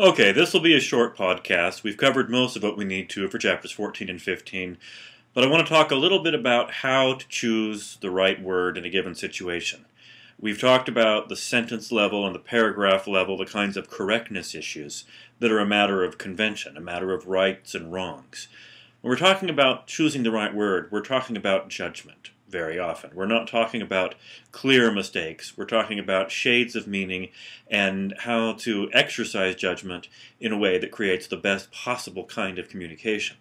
Okay, this will be a short podcast. We've covered most of what we need to for chapters 14 and 15, but I want to talk a little bit about how to choose the right word in a given situation. We've talked about the sentence level and the paragraph level, the kinds of correctness issues that are a matter of convention, a matter of rights and wrongs. When we're talking about choosing the right word, we're talking about judgment very often. We're not talking about clear mistakes. We're talking about shades of meaning and how to exercise judgment in a way that creates the best possible kind of communication.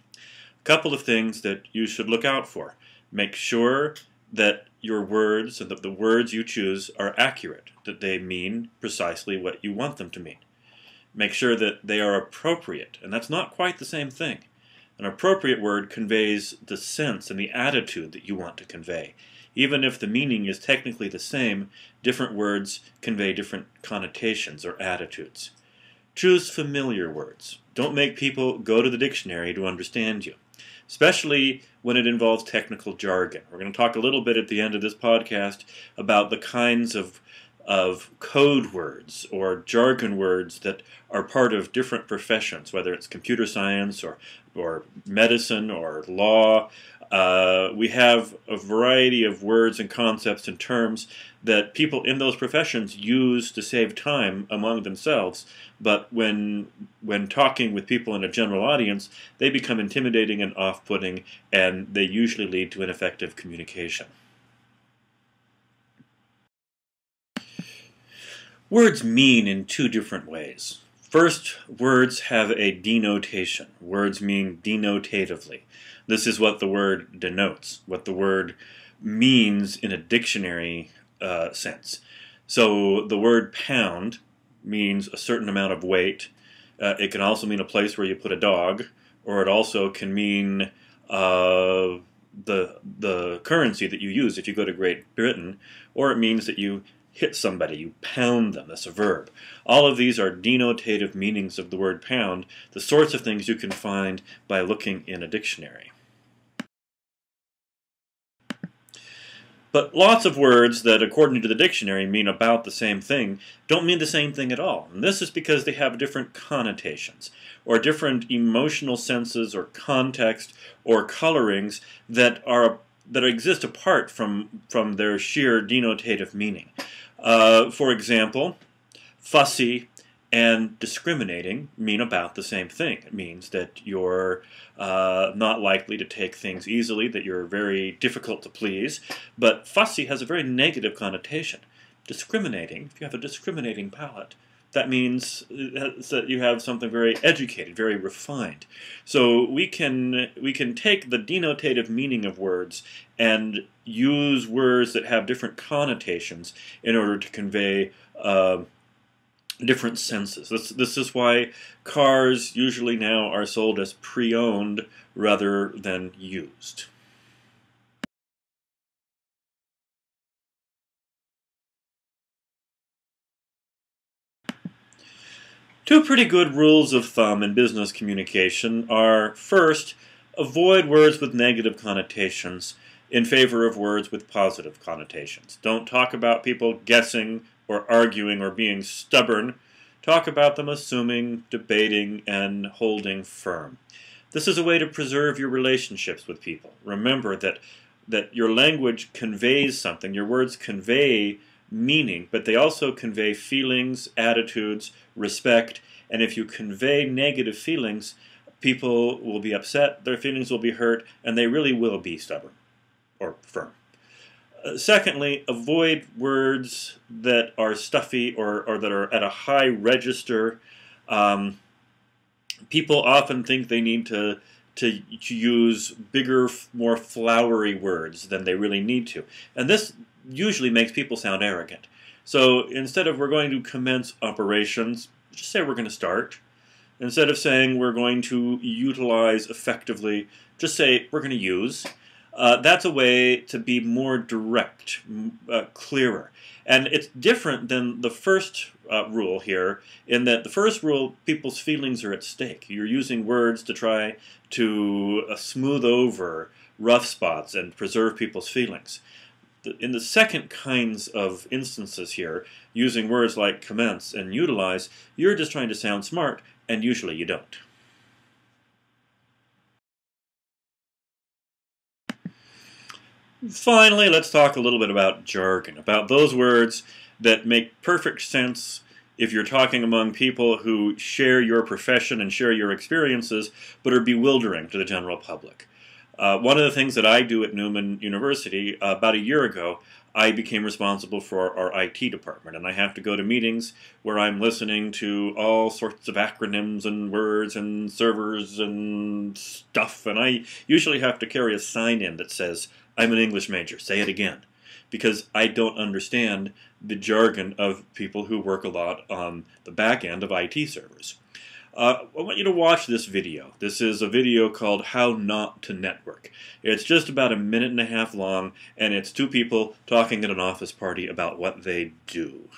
A couple of things that you should look out for. Make sure that your words and that the words you choose are accurate, that they mean precisely what you want them to mean. Make sure that they are appropriate, and that's not quite the same thing. An appropriate word conveys the sense and the attitude that you want to convey. Even if the meaning is technically the same, different words convey different connotations or attitudes. Choose familiar words. Don't make people go to the dictionary to understand you, especially when it involves technical jargon. We're going to talk a little bit at the end of this podcast about the kinds of code words or jargon words that are part of different professions, whether it's computer science or medicine or law. We have a variety of words and concepts and terms that people in those professions use to save time among themselves, but when talking with people in a general audience, they become intimidating and off-putting, and they usually lead to ineffective communication. Words mean in two different ways. First, words have a denotation. Words mean denotatively. This is what the word denotes, what the word means in a dictionary sense. So the word pound means a certain amount of weight. It can also mean a place where you put a dog, or it also can mean the currency that you use if you go to Great Britain, or it means that you hit somebody, you pound them. That's a verb. All of these are denotative meanings of the word pound, the sorts of things you can find by looking in a dictionary. But lots of words that, according to the dictionary, mean about the same thing don't mean the same thing at all. And this is because they have different connotations, or different emotional senses, or context, or colorings that exist apart from their sheer denotative meaning. For example, fussy and discriminating mean about the same thing. It means that you're not likely to take things easily, that you're very difficult to please, but fussy has a very negative connotation. Discriminating, if you have a discriminating palate, that means that you have something very educated, very refined. So we can take the denotative meaning of words and use words that have different connotations in order to convey different senses. This is why cars usually now are sold as pre-owned rather than used. Two pretty good rules of thumb in business communication are, first, avoid words with negative connotations in favor of words with positive connotations. Don't talk about people guessing or arguing or being stubborn. Talk about them assuming, debating, and holding firm. This is a way to preserve your relationships with people. Remember that your language conveys something. Your words convey meaning, but they also convey feelings, attitudes, respect, and if you convey negative feelings, people will be upset, their feelings will be hurt, and they really will be stubborn or firm. Secondly, avoid words that are stuffy or that are at a high register. People often think they need to use bigger, more flowery words than they really need to. And this usually makes people sound arrogant. So instead of we're going to commence operations, just say we're going to start. Instead of saying we're going to utilize effectively, just say we're going to use. That's a way to be more direct, clearer. And it's different than the first rule here, in that the first rule, people's feelings are at stake. You're using words to try to smooth over rough spots and preserve people's feelings. In the second kinds of instances here, using words like commence and utilize, you're just trying to sound smart, and usually you don't. Finally, let's talk a little bit about jargon, about those words that make perfect sense if you're talking among people who share your profession and share your experiences, but are bewildering to the general public. One of the things that I do at Newman University, about a year ago, I became responsible for our IT department, and I have to go to meetings where I'm listening to all sorts of acronyms and words and servers and stuff, and I usually have to carry a sign in that says, "I'm an English major, say it again," because I don't understand the jargon of people who work a lot on the back end of IT servers. I want you to watch this video. This is a video called How Not to Network. It's just about 1.5 minutes long, and it's two people talking at an office party about what they do.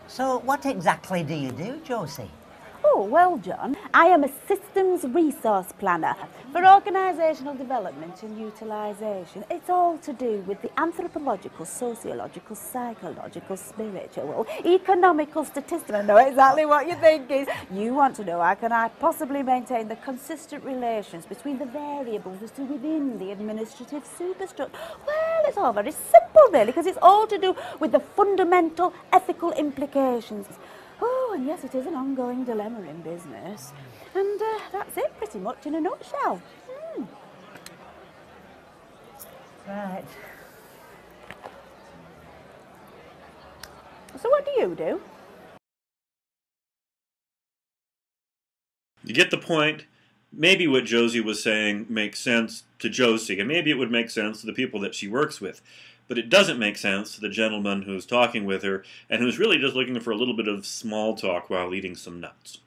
So what exactly do you do, Josie? Oh, well, John, I am a systems resource planner for organisational development and utilisation. It's all to do with the anthropological, sociological, psychological, spiritual, economical, statistical. I know exactly what you're thinking. You want to know how can I possibly maintain the consistent relations between the variables as to within the administrative superstructure. Well, it's all very simple, really, because it's all to do with the fundamental ethical implications. Oh, and yes, it is an ongoing dilemma in business. And that's it, pretty much, in a nutshell. Right. So what do you do? You get the point. Maybe what Josie was saying makes sense to Josie, and maybe it would make sense to the people that she works with. But it doesn't make sense to the gentleman who's talking with her and who's really just looking for a little bit of small talk while eating some nuts.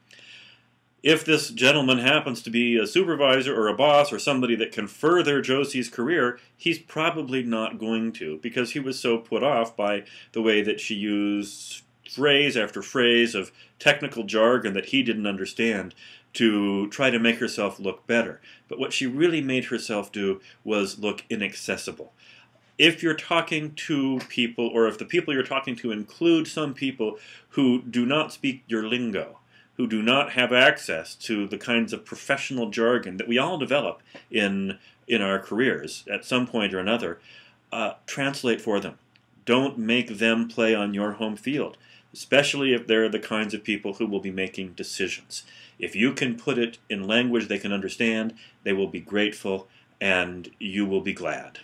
If this gentleman happens to be a supervisor or a boss or somebody that can further Josie's career, he's probably not going to, because he was so put off by the way that she used phrase after phrase of technical jargon that he didn't understand to try to make herself look better. But what she really made herself do was look inaccessible. If you're talking to people, or if the people you're talking to include some people who do not speak your lingo, who do not have access to the kinds of professional jargon that we all develop in our careers at some point or another, translate for them. Don't make them play on your home field, especially if they're the kinds of people who will be making decisions. If you can put it in language they can understand, they will be grateful, and you will be glad.